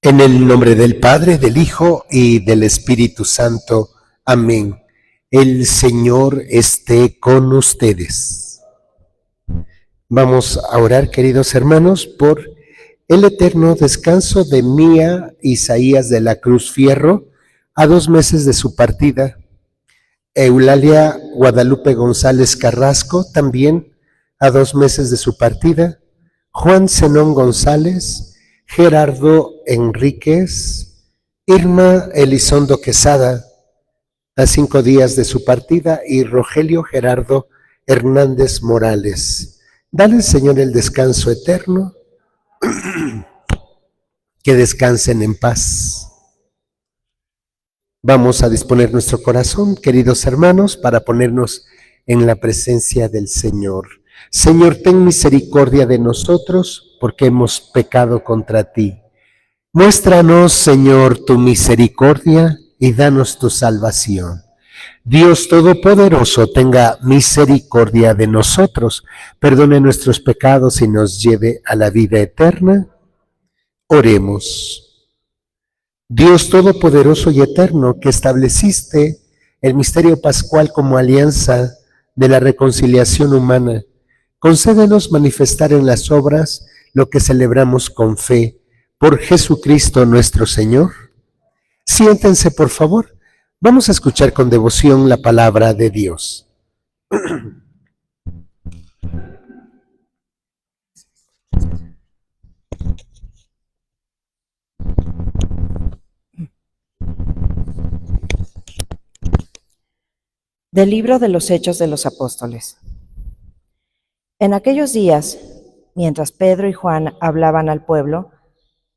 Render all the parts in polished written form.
En el nombre del Padre, del Hijo y del Espíritu Santo. Amén. El Señor esté con ustedes. Vamos a orar, queridos hermanos, por el eterno descanso de Mía Isaías de la Cruz Fierro, a 2 meses de su partida. Eulalia Guadalupe González Carrasco, también a 2 meses de su partida. Juan Zenón González, Gerardo Enríquez, Irma Elizondo Quesada, a 5 días de su partida, y Rogelio Gerardo Hernández Morales. Dale, Señor, el descanso eterno, que descansen en paz. Vamos a disponer nuestro corazón, queridos hermanos, para ponernos en la presencia del Señor. Señor, ten misericordia de nosotros, porque hemos pecado contra ti. Muéstranos, Señor, tu misericordia y danos tu salvación. Dios Todopoderoso, tenga misericordia de nosotros, perdone nuestros pecados y nos lleve a la vida eterna. Oremos. Dios Todopoderoso y Eterno, que estableciste el misterio pascual como alianza de la reconciliación humana, concédenos manifestar en las obras lo que celebramos con fe, por Jesucristo nuestro Señor. Siéntense, por favor. Vamos a escuchar con devoción la palabra de Dios. Del libro de los Hechos de los Apóstoles. En aquellos días, mientras Pedro y Juan hablaban al pueblo,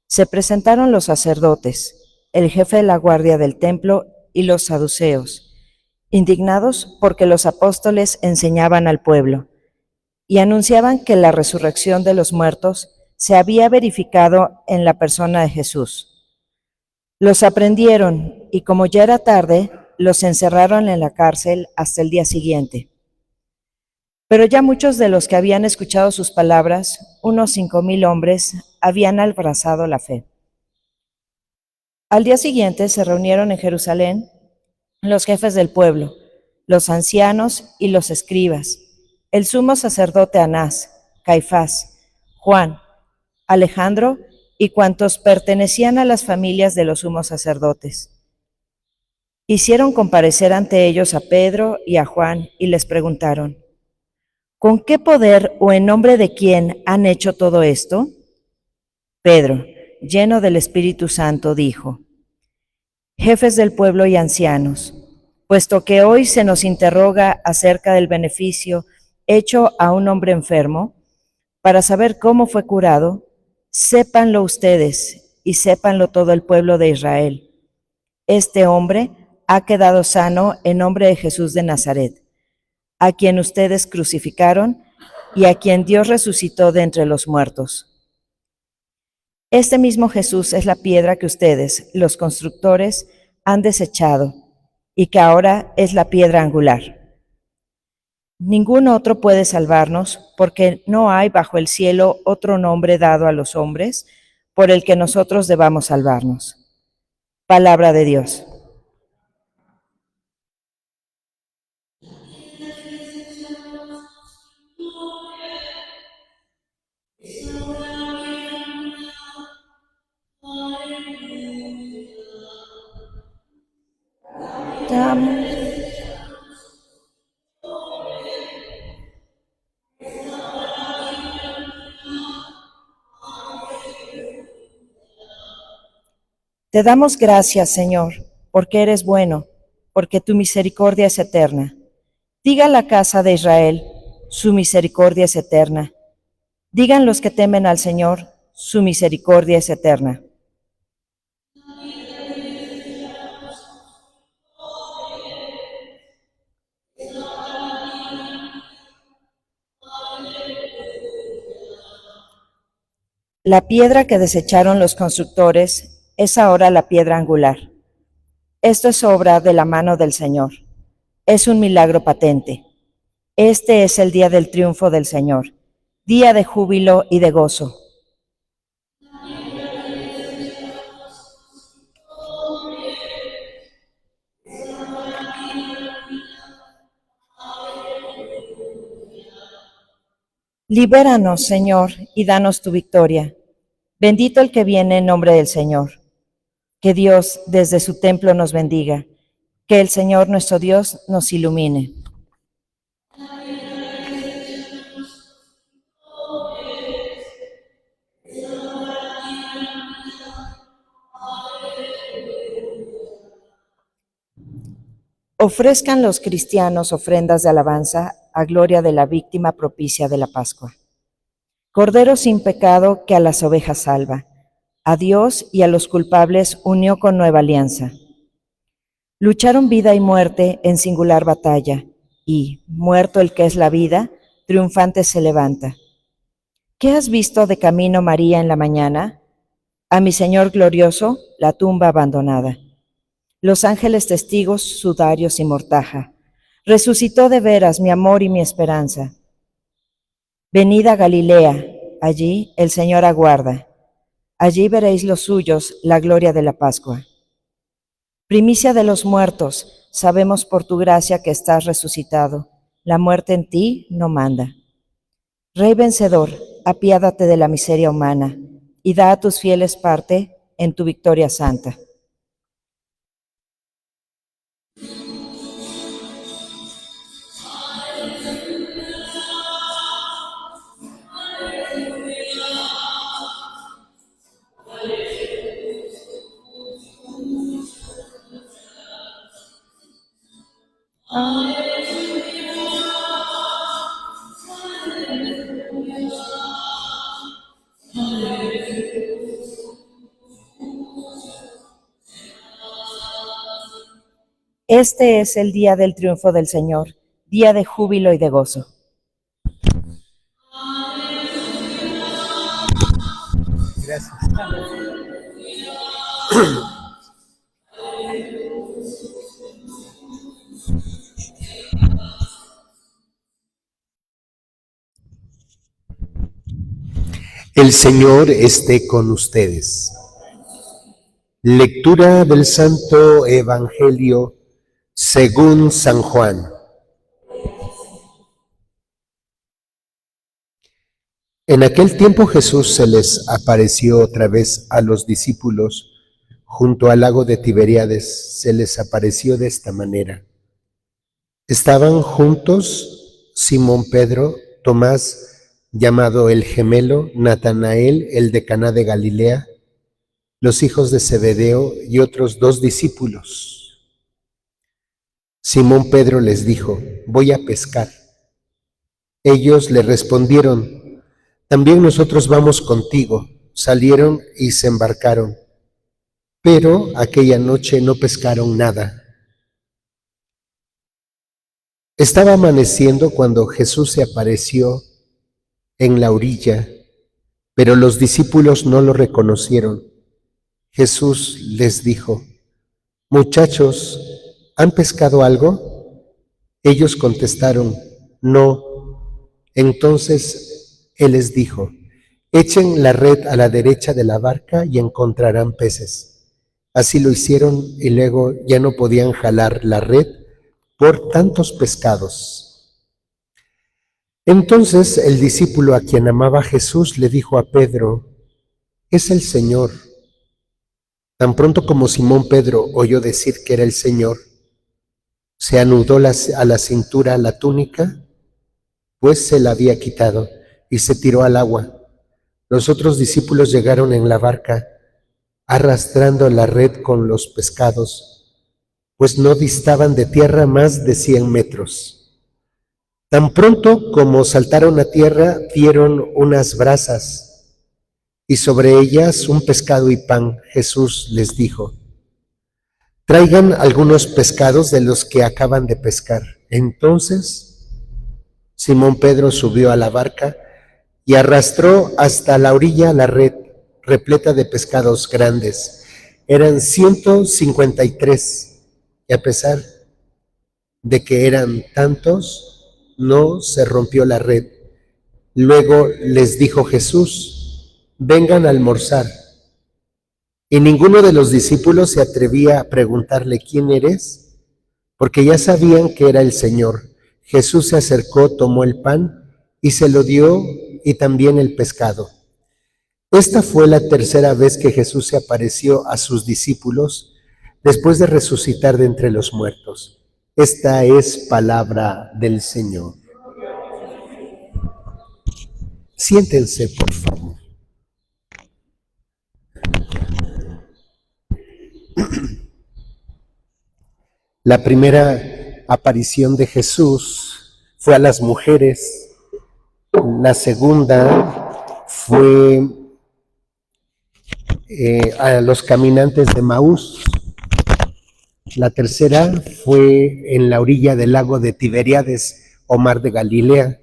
se presentaron los sacerdotes, el jefe de la guardia del templo y los saduceos, indignados porque los apóstoles enseñaban al pueblo y anunciaban que la resurrección de los muertos se había verificado en la persona de Jesús. Los aprendieron y, como ya era tarde, los encerraron en la cárcel hasta el día siguiente. Pero ya muchos de los que habían escuchado sus palabras, unos 5,000 hombres, habían abrazado la fe. Al día siguiente se reunieron en Jerusalén los jefes del pueblo, los ancianos y los escribas, el sumo sacerdote Anás, Caifás, Juan, Alejandro y cuantos pertenecían a las familias de los sumos sacerdotes. Hicieron comparecer ante ellos a Pedro y a Juan y les preguntaron: ¿con qué poder o en nombre de quién han hecho todo esto? Pedro, lleno del Espíritu Santo, dijo: jefes del pueblo y ancianos, puesto que hoy se nos interroga acerca del beneficio hecho a un hombre enfermo, para saber cómo fue curado, sépanlo ustedes y sépanlo todo el pueblo de Israel. Este hombre ha quedado sano en nombre de Jesús de Nazaret, a quien ustedes crucificaron y a quien Dios resucitó de entre los muertos. Este mismo Jesús es la piedra que ustedes, los constructores, han desechado y que ahora es la piedra angular. Ningún otro puede salvarnos, porque no hay bajo el cielo otro nombre dado a los hombres por el que nosotros debamos salvarnos. Palabra de Dios. Te damos gracias, Señor, porque eres bueno, porque tu misericordia es eterna. Diga la casa de Israel, su misericordia es eterna. Digan los que temen al Señor, su misericordia es eterna. La piedra que desecharon los constructores es ahora la piedra angular. Esto es obra de la mano del Señor. Es un milagro patente. Este es el día del triunfo del Señor, día de júbilo y de gozo. Libéranos, Señor, y danos tu victoria. Bendito el que viene en nombre del Señor. Que Dios desde su templo nos bendiga. Que el Señor nuestro Dios nos ilumine. Ofrezcan los cristianos ofrendas de alabanza a gloria de la víctima propicia de la Pascua. Cordero sin pecado que a las ovejas salva. A Dios y a los culpables unió con nueva alianza. Lucharon vida y muerte en singular batalla, y, muerto el que es la vida, triunfante se levanta. ¿Qué has visto de camino, María, en la mañana? A mi Señor glorioso, la tumba abandonada. Los ángeles testigos, sudarios y mortaja. Resucitó de veras mi amor y mi esperanza. Venid a Galilea, allí el Señor aguarda. Allí veréis los suyos la gloria de la Pascua. Primicia de los muertos, sabemos por tu gracia que estás resucitado. La muerte en ti no manda. Rey vencedor, apiádate de la miseria humana y da a tus fieles parte en tu victoria santa. Este es el día del triunfo del Señor, día de júbilo y de gozo. Gracias. El Señor esté con ustedes. Lectura del Santo Evangelio según San Juan. En aquel tiempo Jesús se les apareció otra vez a los discípulos junto al lago de Tiberíades. Se les apareció de esta manera. Estaban juntos Simón Pedro, Tomás, llamado el gemelo, Natanael, el de Caná de Galilea, los hijos de Zebedeo y otros 2 discípulos. Simón Pedro les dijo: voy a pescar. Ellos le respondieron: también nosotros vamos contigo. Salieron y se embarcaron, pero aquella noche no pescaron nada. Estaba amaneciendo cuando Jesús se apareció en la orilla, pero los discípulos no lo reconocieron. Jesús les dijo: muchachos, ¿han pescado algo? Ellos contestaron: no. Entonces Él les dijo: echen la red a la derecha de la barca y encontrarán peces. Así lo hicieron y luego ya no podían jalar la red por tantos pescados. Entonces el discípulo a quien amaba Jesús le dijo a Pedro: es el Señor. Tan pronto como Simón Pedro oyó decir que era el Señor, se anudó a la cintura la túnica, pues se la había quitado, y se tiró al agua. Los otros discípulos llegaron en la barca, arrastrando la red con los pescados, pues no distaban de tierra más de 100 metros. Tan pronto como saltaron a tierra, vieron unas brasas y sobre ellas un pescado y pan. Jesús les dijo: traigan algunos pescados de los que acaban de pescar. Entonces Simón Pedro subió a la barca y arrastró hasta la orilla la red repleta de pescados grandes. Eran 153, y a pesar de que eran tantos, no se rompió la red. Luego les dijo Jesús: vengan a almorzar. Y ninguno de los discípulos se atrevía a preguntarle: ¿quién eres? Porque ya sabían que era el Señor. Jesús se acercó, tomó el pan y se lo dio, y también el pescado. Esta fue la tercera vez que Jesús se apareció a sus discípulos después de resucitar de entre los muertos. Esta es palabra del Señor. Siéntense, por favor. La primera aparición de Jesús fue a las mujeres. La segunda fue a los caminantes de Maús. La tercera fue en la orilla del lago de Tiberíades o mar de Galilea.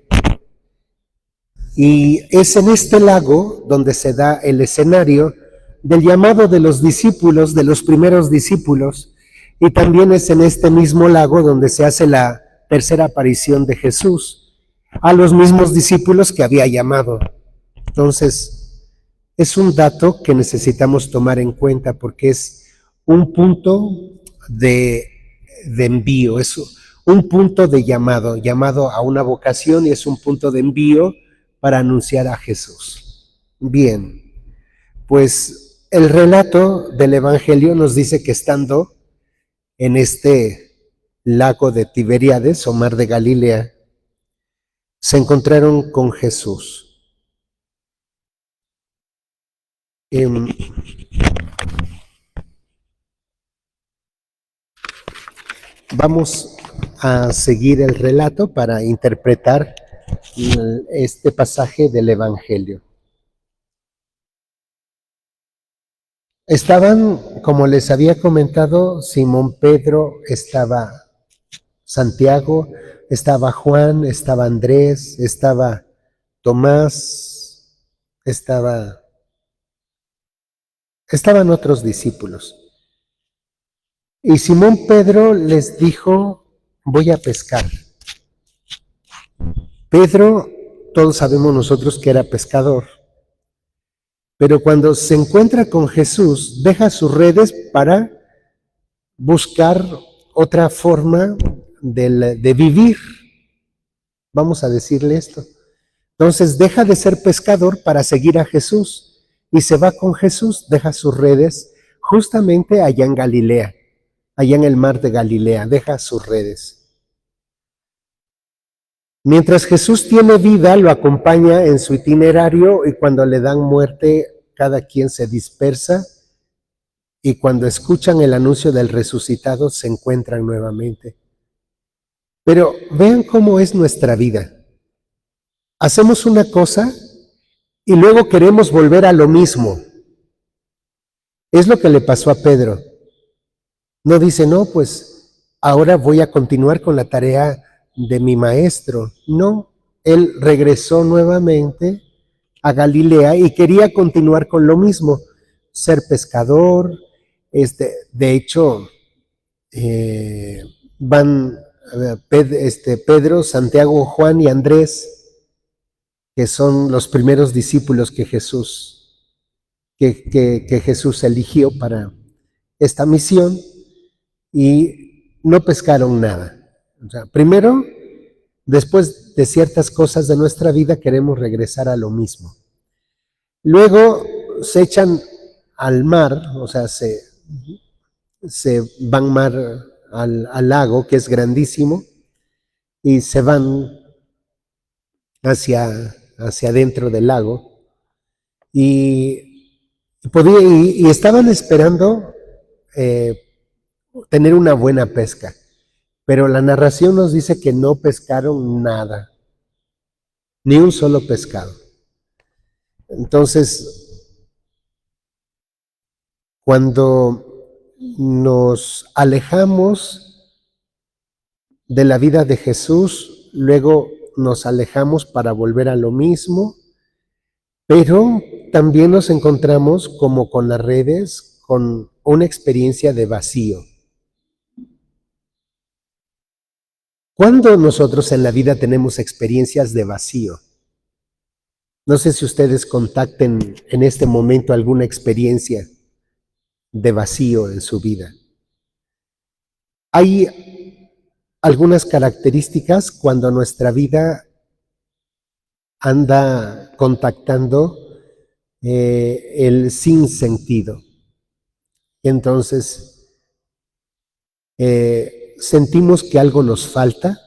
Y es en este lago donde se da el escenario del llamado de los discípulos, de los primeros discípulos, y también es en este mismo lago donde se hace la tercera aparición de Jesús a los mismos discípulos que había llamado. Entonces, es un dato que necesitamos tomar en cuenta porque es un punto de envío, es un punto de llamado a una vocación, y es un punto de envío para anunciar a Jesús. Bien, pues el relato del Evangelio nos dice que estando en este lago de Tiberíades o mar de Galilea, se encontraron con Jesús. Vamos a seguir el relato para interpretar este pasaje del Evangelio. Estaban, como les había comentado, Simón Pedro, estaba Santiago, estaba Juan, estaba Andrés, estaba Tomás, estaban otros discípulos. Y Simón Pedro les dijo: voy a pescar. Pedro, todos sabemos nosotros que era pescador, pero cuando se encuentra con Jesús, deja sus redes para buscar otra forma de vivir. Vamos a decirle esto. Entonces deja de ser pescador para seguir a Jesús y se va con Jesús, deja sus redes justamente allá en Galilea, allá en el mar de Galilea, deja sus redes. Mientras Jesús tiene vida, lo acompaña en su itinerario, y cuando le dan muerte, cada quien se dispersa, y cuando escuchan el anuncio del resucitado, se encuentran nuevamente. Pero vean cómo es nuestra vida. Hacemos una cosa y luego queremos volver a lo mismo. Es lo que le pasó a Pedro. No dice: no, pues ahora voy a continuar con la tarea de mi maestro. No, él regresó nuevamente a Galilea y quería continuar con lo mismo, ser pescador. De hecho, van Pedro, Santiago, Juan y Andrés, que son los primeros discípulos que Jesús eligió para esta misión, y no pescaron nada. O sea, primero, después de ciertas cosas de nuestra vida, queremos regresar a lo mismo. Luego se echan al mar, o sea, se van al lago, que es grandísimo, y se van hacia adentro del lago, y Y estaban esperando tener una buena pesca, pero la narración nos dice que no pescaron nada, ni un solo pescado. Entonces, cuando nos alejamos de la vida de Jesús, luego nos alejamos para volver a lo mismo, pero también nos encontramos, como con las redes, con una experiencia de vacío. ¿Cuándo nosotros en la vida tenemos experiencias de vacío? No sé si ustedes contacten en este momento alguna experiencia de vacío en su vida. Hay algunas características cuando nuestra vida anda contactando el sinsentido. Entonces, sentimos que algo nos falta,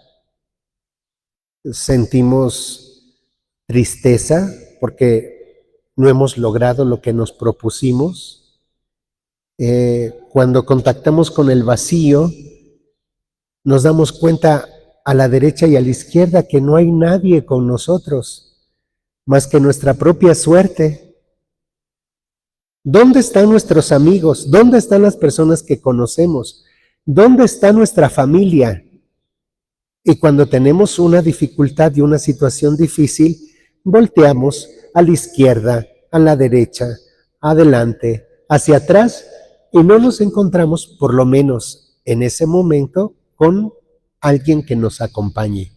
sentimos tristeza porque no hemos logrado lo que nos propusimos. Cuando contactamos con el vacío, nos damos cuenta a la derecha y a la izquierda que no hay nadie con nosotros, más que nuestra propia suerte. ¿Dónde están nuestros amigos? ¿Dónde están las personas que conocemos? ¿Dónde está nuestra familia? Y cuando tenemos una dificultad y una situación difícil, volteamos a la izquierda, a la derecha, adelante, hacia atrás, y no nos encontramos, por lo menos en ese momento, con alguien que nos acompañe.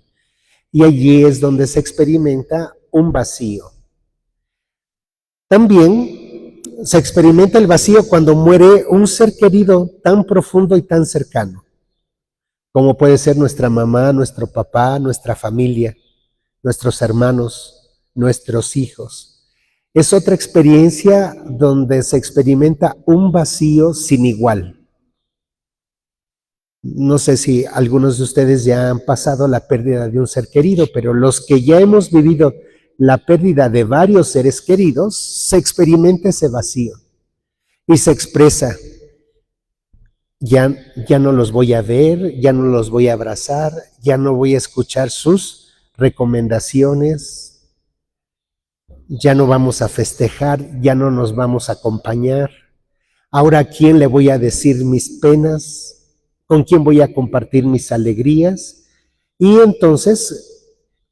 Y allí es donde se experimenta un vacío. También se experimenta el vacío cuando muere un ser querido tan profundo y tan cercano, como puede ser nuestra mamá, nuestro papá, nuestra familia, nuestros hermanos, nuestros hijos. Es otra experiencia donde se experimenta un vacío sin igual. No sé si algunos de ustedes ya han pasado la pérdida de un ser querido, pero los que ya hemos vivido la pérdida de varios seres queridos, se experimenta ese vacío y se expresa. Ya no los voy a ver, ya no los voy a abrazar, ya no voy a escuchar sus recomendaciones, ya no vamos a festejar, ya no nos vamos a acompañar. Ahora, ¿a quién le voy a decir mis penas? ¿Con quién voy a compartir mis alegrías? Y entonces,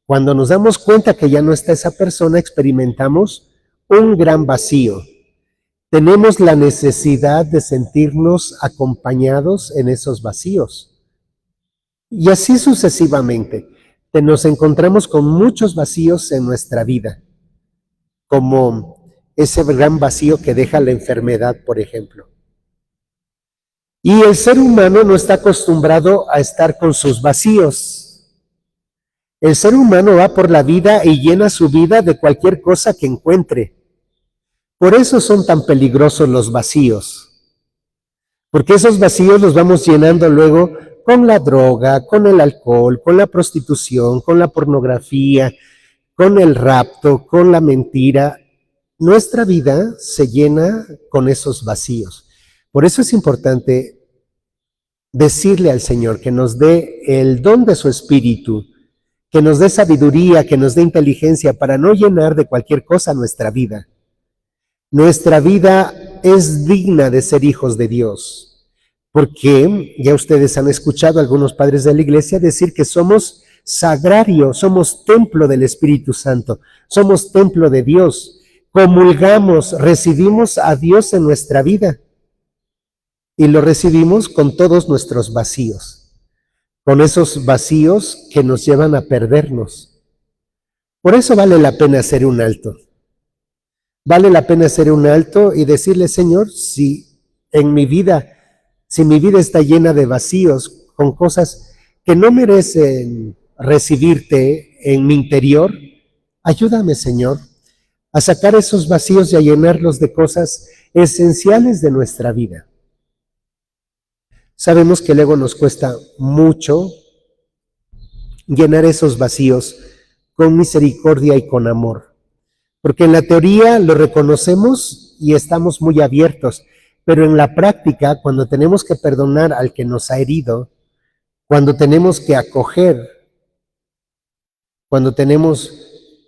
cuando nos damos cuenta que ya no está esa persona, experimentamos un gran vacío. Tenemos la necesidad de sentirnos acompañados en esos vacíos. Y así sucesivamente, nos encontramos con muchos vacíos en nuestra vida, como ese gran vacío que deja la enfermedad, por ejemplo. Y el ser humano no está acostumbrado a estar con sus vacíos. El ser humano va por la vida y llena su vida de cualquier cosa que encuentre. Por eso son tan peligrosos los vacíos. Porque esos vacíos los vamos llenando luego con la droga, con el alcohol, con la prostitución, con la pornografía, con el rapto, con la mentira. Nuestra vida se llena con esos vacíos. Por eso es importante decirle al Señor que nos dé el don de su Espíritu, que nos dé sabiduría, que nos dé inteligencia para no llenar de cualquier cosa nuestra vida. Nuestra vida es digna de ser hijos de Dios, porque ya ustedes han escuchado a algunos padres de la iglesia decir que somos sagrario, somos templo del Espíritu Santo, somos templo de Dios, comulgamos, recibimos a Dios en nuestra vida. Y lo recibimos con todos nuestros vacíos, con esos vacíos que nos llevan a perdernos. Por eso vale la pena hacer un alto. Vale la pena hacer un alto y decirle, Señor, si mi vida está llena de vacíos, con cosas que no merecen recibirte en mi interior, ayúdame, Señor, a sacar esos vacíos y a llenarlos de cosas esenciales de nuestra vida. Sabemos que luego nos cuesta mucho llenar esos vacíos con misericordia y con amor, porque en la teoría lo reconocemos y estamos muy abiertos, pero en la práctica, cuando tenemos que perdonar al que nos ha herido, cuando tenemos que acoger, cuando tenemos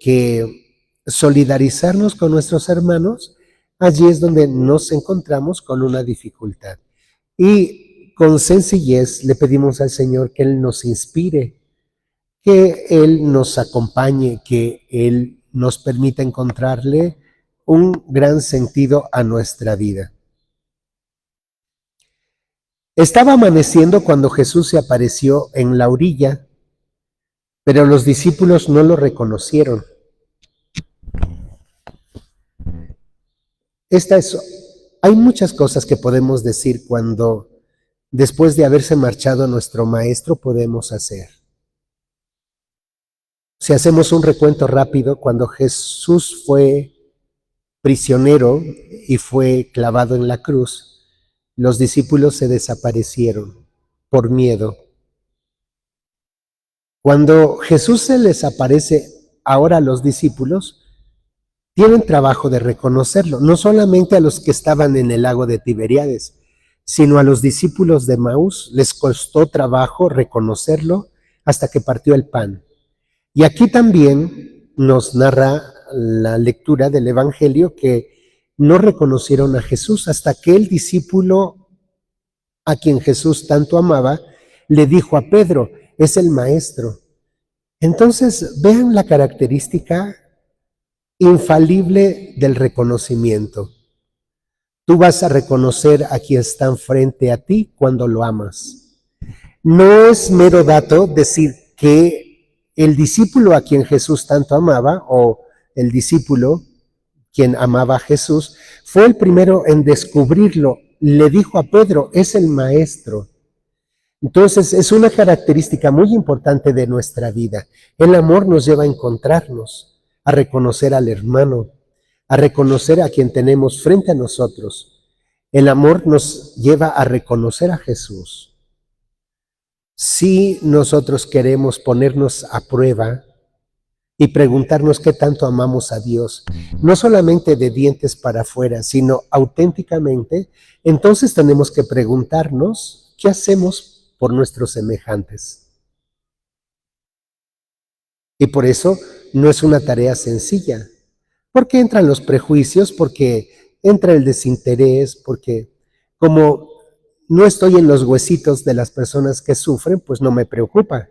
que solidarizarnos con nuestros hermanos, allí es donde nos encontramos con una dificultad. Y con sencillez le pedimos al Señor que Él nos inspire, que Él nos acompañe, que Él nos permita encontrarle un gran sentido a nuestra vida. Estaba amaneciendo cuando Jesús se apareció en la orilla, pero los discípulos no lo reconocieron. Hay muchas cosas que podemos decir cuando, después de haberse marchado nuestro maestro, podemos hacer. Si hacemos un recuento rápido, cuando Jesús fue prisionero y fue clavado en la cruz, los discípulos se desaparecieron por miedo. Cuando Jesús se les aparece ahora a los discípulos, tienen trabajo de reconocerlo, no solamente a los que estaban en el lago de Tiberíades, sino a los discípulos de Maús les costó trabajo reconocerlo hasta que partió el pan. Y aquí también nos narra la lectura del Evangelio que no reconocieron a Jesús hasta que el discípulo a quien Jesús tanto amaba le dijo a Pedro, es el maestro. Entonces vean la característica infalible del reconocimiento. Tú vas a reconocer a quien está frente a ti cuando lo amas. No es mero dato decir que el discípulo a quien Jesús tanto amaba, o el discípulo quien amaba a Jesús, fue el primero en descubrirlo. Le dijo a Pedro, es el maestro. Entonces es una característica muy importante de nuestra vida. El amor nos lleva a encontrarnos, a reconocer al hermano, a reconocer a quien tenemos frente a nosotros. El amor nos lleva a reconocer a Jesús. Si nosotros queremos ponernos a prueba y preguntarnos qué tanto amamos a Dios, no solamente de dientes para afuera, sino auténticamente, entonces tenemos que preguntarnos qué hacemos por nuestros semejantes. Y por eso no es una tarea sencilla, porque entran los prejuicios, porque entra el desinterés, porque como no estoy en los huesitos de las personas que sufren, pues no me preocupa.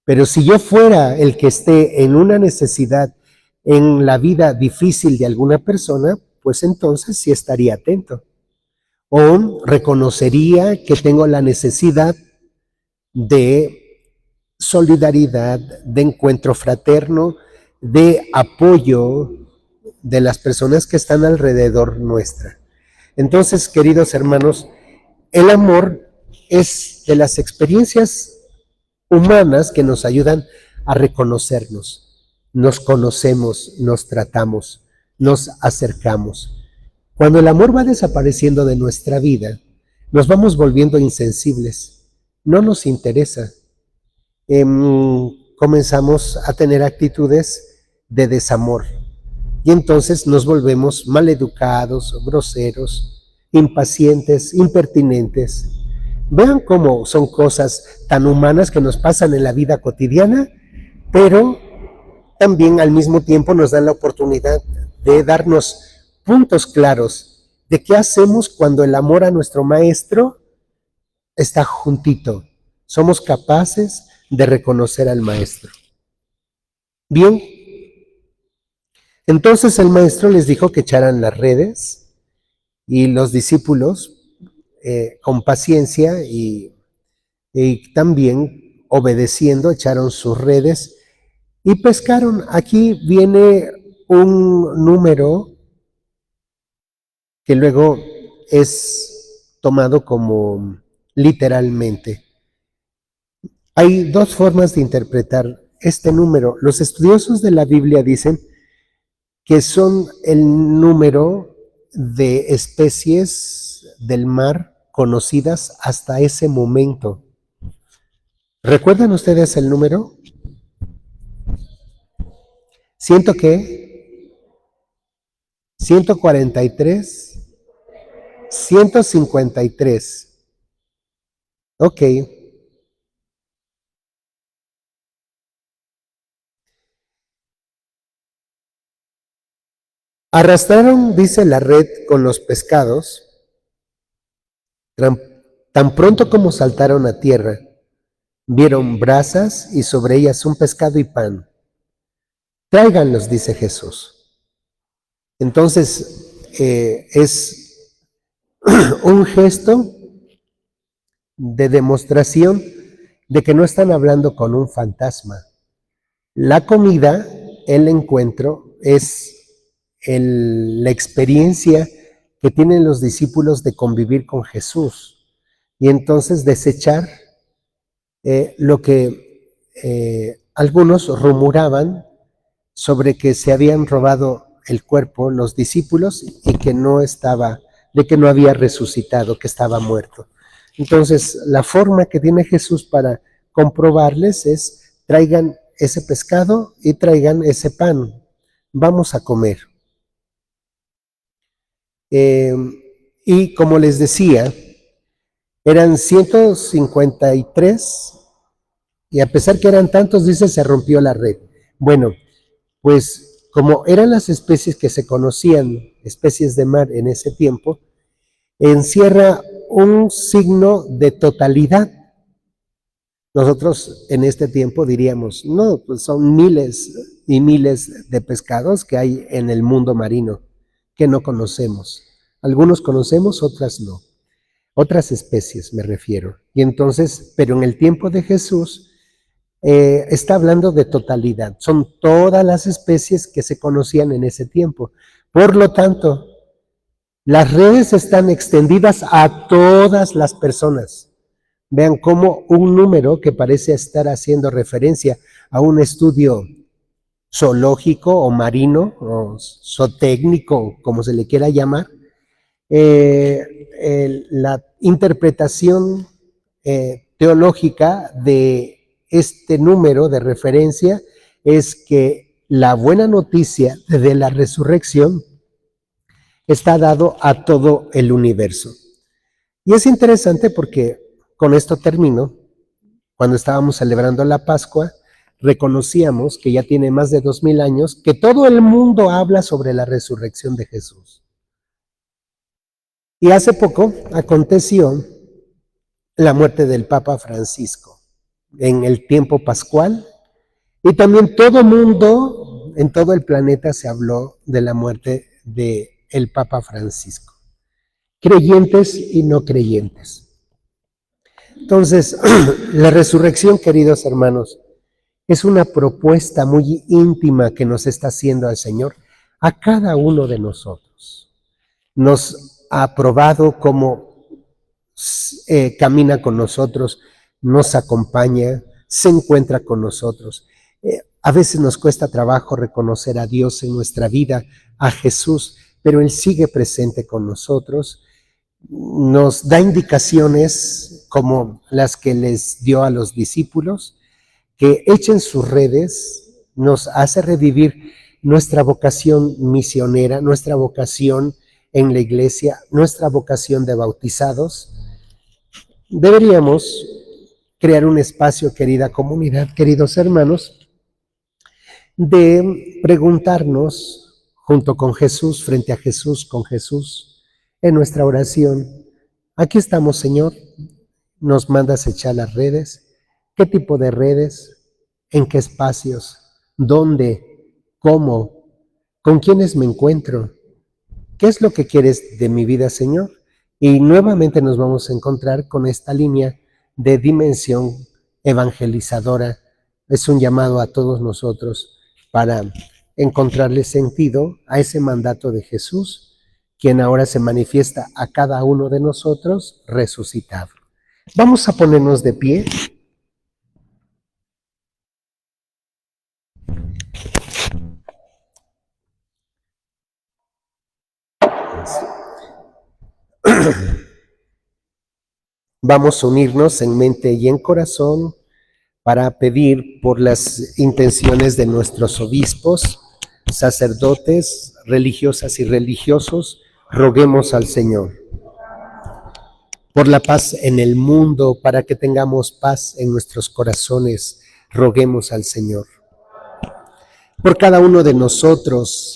Pero si yo fuera el que esté en una necesidad, en la vida difícil de alguna persona, pues entonces sí estaría atento. O reconocería que tengo la necesidad de solidaridad, de encuentro fraterno, de apoyo de las personas que están alrededor nuestra. Entonces, queridos hermanos, el amor es de las experiencias humanas que nos ayudan a reconocernos. Nos conocemos, nos tratamos, nos acercamos. Cuando el amor va desapareciendo de nuestra vida, nos vamos volviendo insensibles. No nos interesa. Comenzamos a tener actitudes de desamor. Y entonces nos volvemos maleducados, groseros, impacientes, impertinentes. Vean cómo son cosas tan humanas que nos pasan en la vida cotidiana, pero también al mismo tiempo nos dan la oportunidad de darnos puntos claros de qué hacemos cuando el amor a nuestro maestro está juntito. Somos capaces de reconocer al maestro. Bien, entonces el maestro les dijo que echaran las redes y los discípulos con paciencia y también obedeciendo echaron sus redes y pescaron. Aquí viene un número que luego es tomado como literalmente. Hay dos formas de interpretar este número. Los estudiosos de la Biblia dicen que son el número de especies del mar conocidas hasta ese momento. ¿Recuerdan ustedes el número? Siento que 143, 153. Ok. Arrastraron, dice, la red con los pescados. Tan pronto como saltaron a tierra, vieron brasas y sobre ellas un pescado y pan. Tráiganlos, dice Jesús. Entonces, es un gesto de demostración de que no están hablando con un fantasma. La comida, el encuentro, es la experiencia que tienen los discípulos de convivir con Jesús y entonces desechar lo que algunos rumuraban sobre que se habían robado el cuerpo los discípulos y que no estaba, de que no había resucitado, que estaba muerto. Entonces, la forma que tiene Jesús para comprobarles es: traigan ese pescado y traigan ese pan, vamos a comer. Y como les decía, eran 153 y a pesar que eran tantos, dice, se rompió la red. Bueno, pues como eran las especies que se conocían, especies de mar en ese tiempo, encierra un signo de totalidad. Nosotros en este tiempo diríamos, no, pues son miles y miles de pescados que hay en el mundo marino que no conocemos. Algunos conocemos, otras no. Otras especies me refiero. Y entonces, pero en el tiempo de Jesús está hablando de totalidad. Son todas las especies que se conocían en ese tiempo. Por lo tanto, las redes están extendidas a todas las personas. Vean cómo un número que parece estar haciendo referencia a un estudio zoológico o marino o zootécnico, como se le quiera llamar, la interpretación teológica de este número de referencia es que la buena noticia de la resurrección está dado a todo el universo. Y es interesante porque con esto termino. Cuando estábamos celebrando la Pascua, reconocíamos que ya tiene más de 2000 años que todo el mundo habla sobre la resurrección de Jesús. Y hace poco aconteció la muerte del Papa Francisco en el tiempo pascual, y también todo mundo en todo el planeta se habló de la muerte del Papa Francisco, creyentes y no creyentes. Entonces, la resurrección, queridos hermanos, es una propuesta muy íntima que nos está haciendo el Señor a cada uno de nosotros. Nos ha probado cómo camina con nosotros, nos acompaña, se encuentra con nosotros. A veces nos cuesta trabajo reconocer a Dios en nuestra vida, a Jesús, pero Él sigue presente con nosotros. Nos da indicaciones como las que les dio a los discípulos, que echen sus redes, nos hace revivir nuestra vocación misionera, nuestra vocación en la iglesia, nuestra vocación de bautizados. Deberíamos crear un espacio, querida comunidad, queridos hermanos, de preguntarnos junto con Jesús, frente a Jesús, con Jesús, en nuestra oración: aquí estamos, Señor, nos mandas echar las redes. ¿Qué tipo de redes? ¿En qué espacios? ¿Dónde? ¿Cómo? ¿Con quiénes me encuentro? ¿Qué es lo que quieres de mi vida, Señor? Y nuevamente nos vamos a encontrar con esta línea de dimensión evangelizadora. Es un llamado a todos nosotros para encontrarle sentido a ese mandato de Jesús, quien ahora se manifiesta a cada uno de nosotros resucitado. Vamos a ponernos de pie. Vamos a unirnos en mente y en corazón para pedir por las intenciones de nuestros obispos, sacerdotes, religiosas y religiosos, roguemos al Señor. Por la paz en el mundo, para que tengamos paz en nuestros corazones, roguemos al Señor. Por cada uno de nosotros,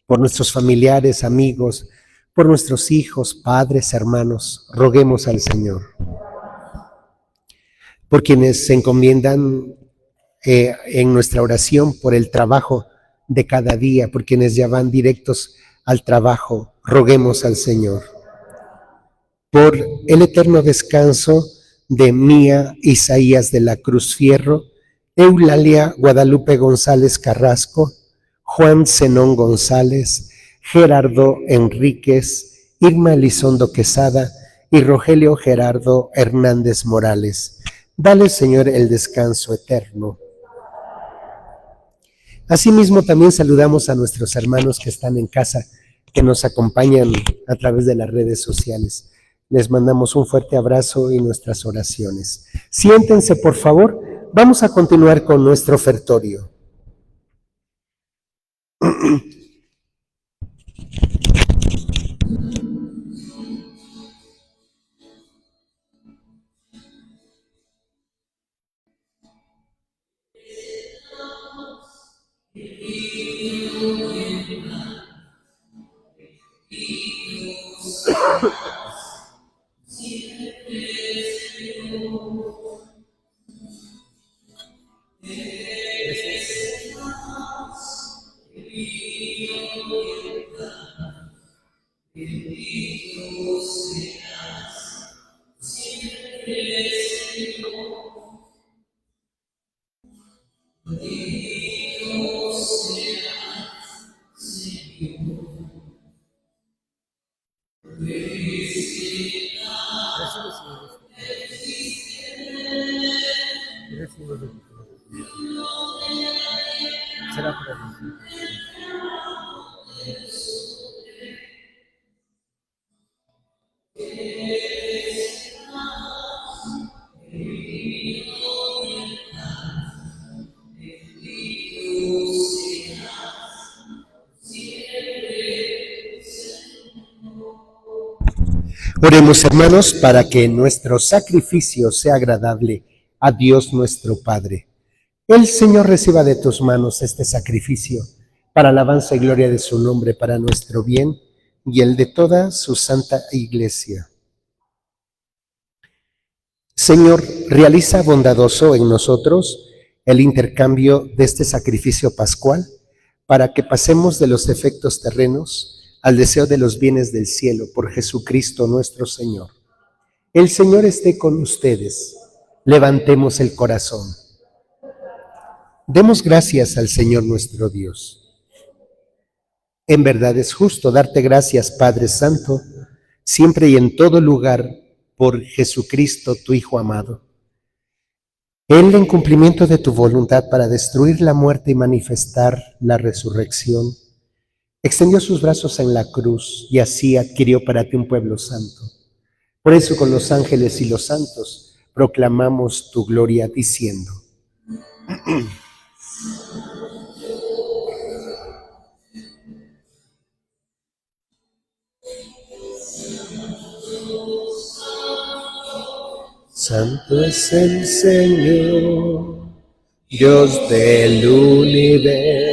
por nuestros familiares, amigos, por nuestros hijos, padres, hermanos, roguemos al Señor. Por quienes se encomiendan en nuestra oración, por el trabajo de cada día, por quienes ya van directos al trabajo, roguemos al Señor. Por el eterno descanso de Mía Isaías de la Cruz Fierro, Eulalia Guadalupe González Carrasco, Juan Zenón González, Gerardo Enríquez, Irma Elizondo Quesada y Rogelio Gerardo Hernández Morales. Dale, Señor, el descanso eterno. Asimismo, también saludamos a nuestros hermanos que están en casa, que nos acompañan a través de las redes sociales. Les mandamos un fuerte abrazo y nuestras oraciones. Siéntense, por favor. Vamos a continuar con nuestro ofertorio. Oremos, hermanos, para que nuestro sacrificio sea agradable a Dios nuestro Padre. El Señor reciba de tus manos este sacrificio para alabanza y gloria de su nombre, para nuestro bien y el de toda su santa iglesia. Señor, realiza bondadoso en nosotros el intercambio de este sacrificio pascual, para que pasemos de los efectos terrenos al deseo de los bienes del cielo, por Jesucristo nuestro Señor. El Señor esté con ustedes. Levantemos el corazón. Demos gracias al Señor nuestro Dios. En verdad es justo darte gracias, Padre Santo, siempre y en todo lugar, por Jesucristo, tu Hijo amado. Él, en cumplimiento de tu voluntad para destruir la muerte y manifestar la resurrección, extendió sus brazos en la cruz y así adquirió para ti un pueblo santo. Por eso, con los ángeles y los santos proclamamos tu gloria diciendo: Santo es el Señor, Dios del universo.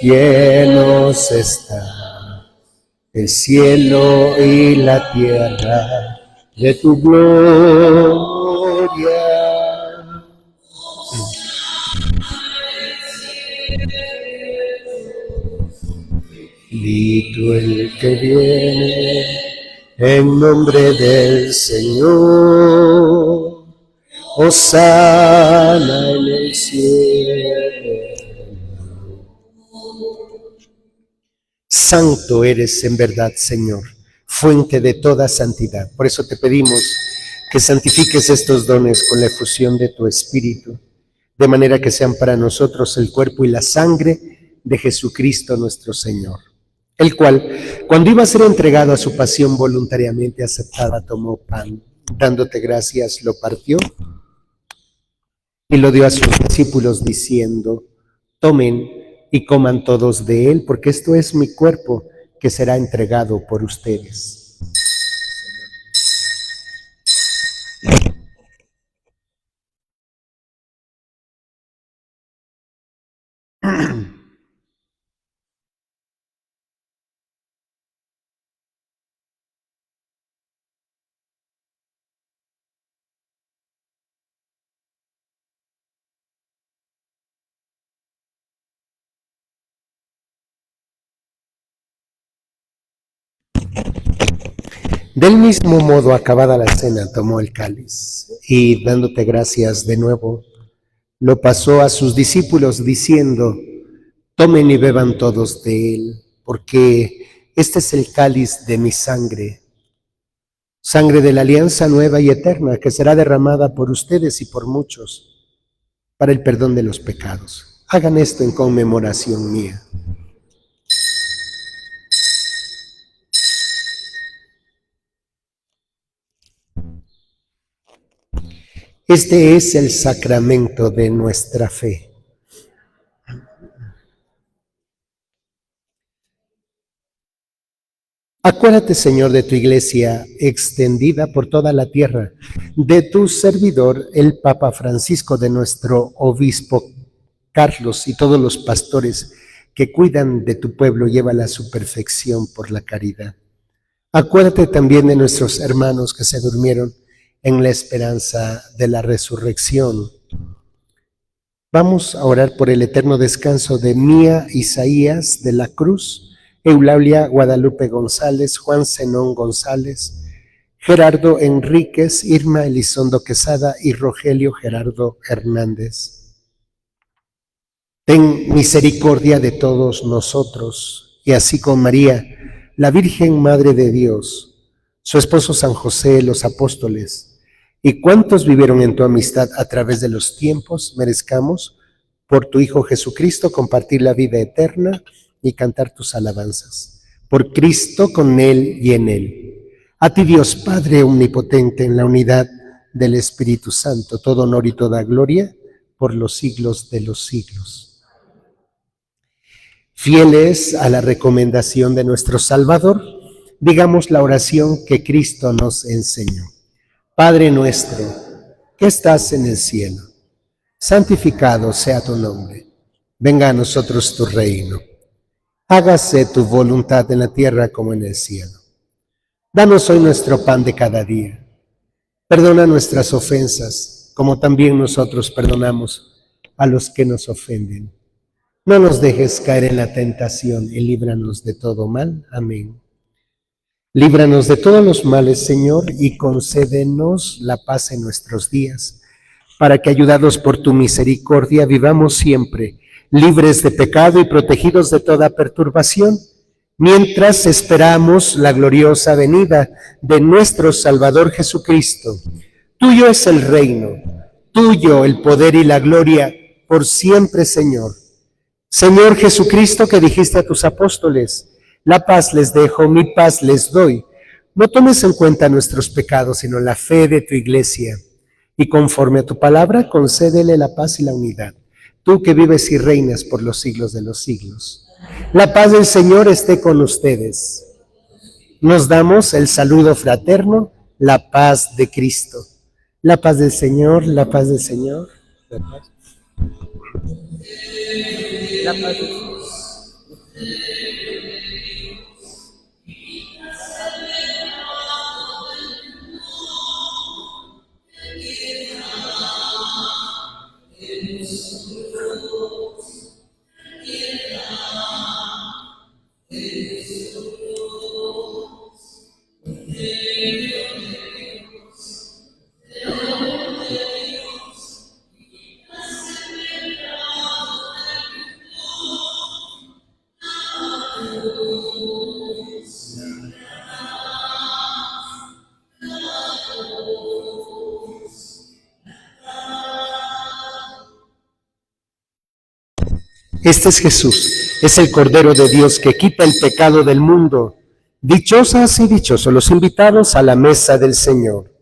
Llenos está el cielo y la tierra de tu gloria. Bendito el que viene en nombre del Señor. Hosana en el cielo. Santo eres en verdad, Señor, fuente de toda santidad. Por eso te pedimos que santifiques estos dones con la efusión de tu Espíritu, de manera que sean para nosotros el cuerpo y la sangre de Jesucristo nuestro Señor, el cual, cuando iba a ser entregado a su pasión voluntariamente aceptada, tomó pan, dándote gracias, lo partió y lo dio a sus discípulos diciendo: tomen y y coman todos de él, porque esto es mi cuerpo que será entregado por ustedes. Del mismo modo, acabada la cena, tomó el cáliz y, dándote gracias de nuevo, lo pasó a sus discípulos diciendo: tomen y beban todos de él, porque este es el cáliz de mi sangre, sangre de la alianza nueva y eterna, que será derramada por ustedes y por muchos para el perdón de los pecados. Hagan esto en conmemoración mía. Este es el sacramento de nuestra fe. Acuérdate, Señor, de tu iglesia extendida por toda la tierra, de tu servidor, el Papa Francisco, de nuestro obispo Carlos y todos los pastores que cuidan de tu pueblo, llévala a su perfección por la caridad. Acuérdate también de nuestros hermanos que se durmieron en la esperanza de la resurrección. Vamos a orar por el eterno descanso de Mía Isaías de la Cruz, Eulalia Guadalupe González, Juan Zenón González, Gerardo Enríquez, Irma Elizondo Quesada y Rogelio Gerardo Hernández. Ten misericordia de todos nosotros, y así con María, la Virgen Madre de Dios, su esposo San José, los apóstoles, y cuantos vivieron en tu amistad a través de los tiempos, merezcamos, por tu Hijo Jesucristo, compartir la vida eterna y cantar tus alabanzas. Por Cristo, con Él y en Él. A ti, Dios Padre omnipotente, en la unidad del Espíritu Santo, todo honor y toda gloria por los siglos de los siglos. Fieles a la recomendación de nuestro Salvador, digamos la oración que Cristo nos enseñó. Padre nuestro, que estás en el cielo, santificado sea tu nombre. Venga a nosotros tu reino. Hágase tu voluntad en la tierra como en el cielo. Danos hoy nuestro pan de cada día. Perdona nuestras ofensas, como también nosotros perdonamos a los que nos ofenden. No nos dejes caer en la tentación y líbranos de todo mal. Amén. Líbranos de todos los males, Señor, y concédenos la paz en nuestros días, para que, ayudados por tu misericordia, vivamos siempre libres de pecado y protegidos de toda perturbación, mientras esperamos la gloriosa venida de nuestro Salvador Jesucristo. Tuyo es el reino, tuyo el poder y la gloria, por siempre, Señor. Señor Jesucristo, que dijiste a tus apóstoles: la paz les dejo, mi paz les doy. No tomes en cuenta nuestros pecados, sino la fe de tu iglesia. Y conforme a tu palabra, concédele la paz y la unidad. Tú que vives y reinas por los siglos de los siglos. La paz del Señor esté con ustedes. Nos damos el saludo fraterno, la paz de Cristo. La paz del Señor, la paz del Señor. La paz. La paz del Señor. Este es Jesús, es el Cordero de Dios que quita el pecado del mundo. Dichosas y dichosos los invitados a la mesa del Señor.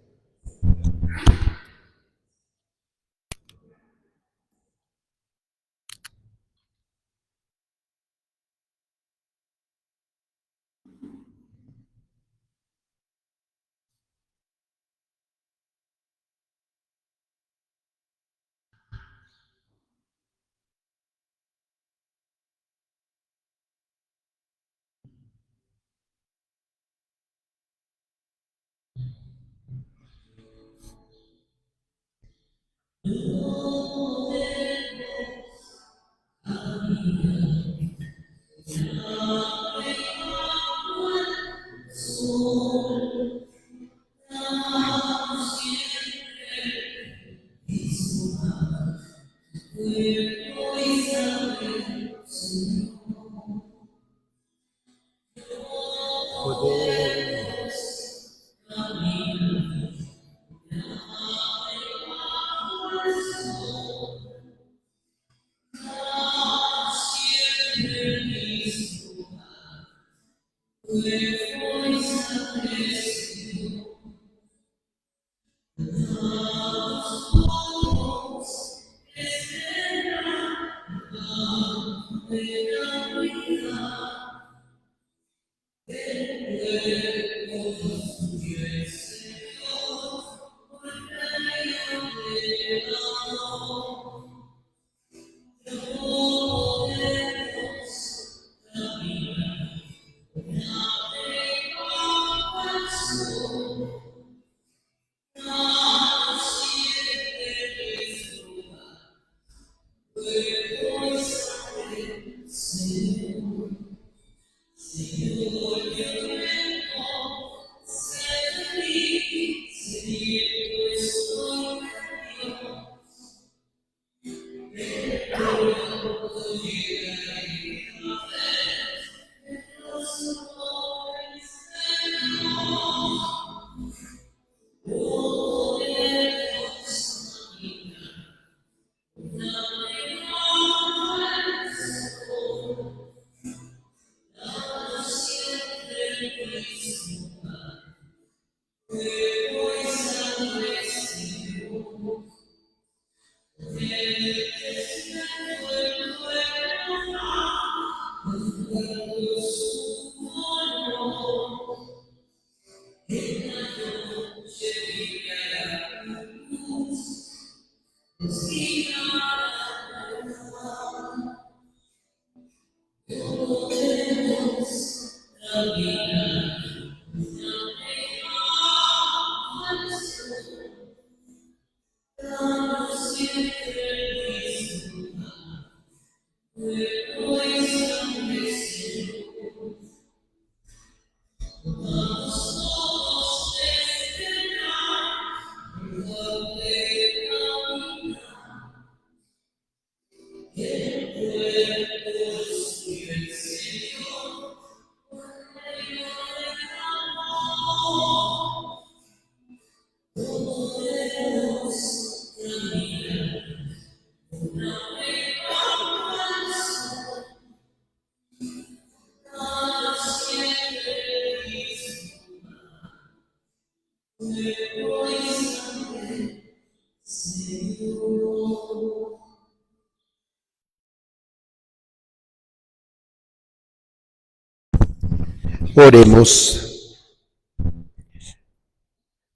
Oremos.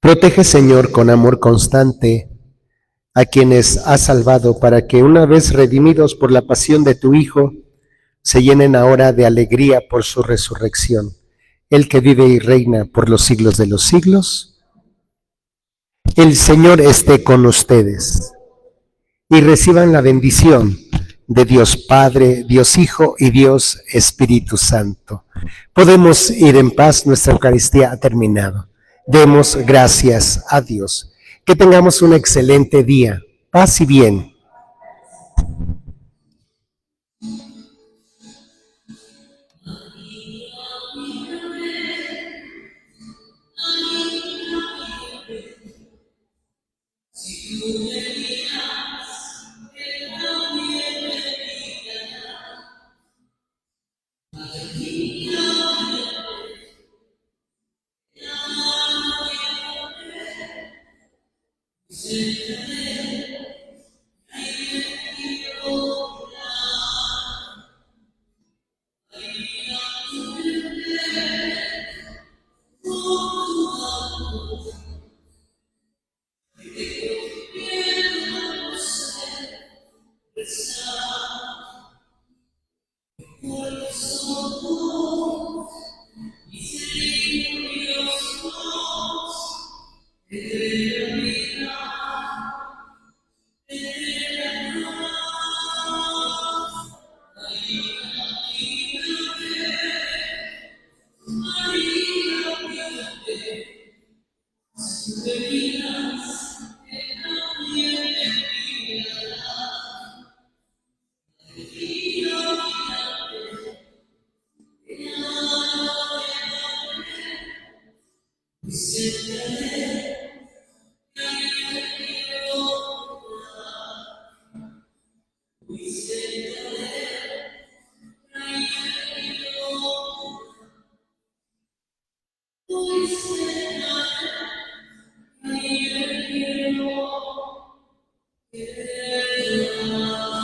Protege, Señor, con amor constante a quienes has salvado, para que, una vez redimidos por la pasión de tu Hijo, se llenen ahora de alegría por su resurrección. El que vive y reina por los siglos de los siglos. El Señor esté con ustedes y reciban la bendición de Dios Padre, Dios Hijo y Dios Espíritu Santo. Podemos ir en paz, nuestra Eucaristía ha terminado. Demos gracias a Dios. Que tengamos un excelente día. Paz y bien. Que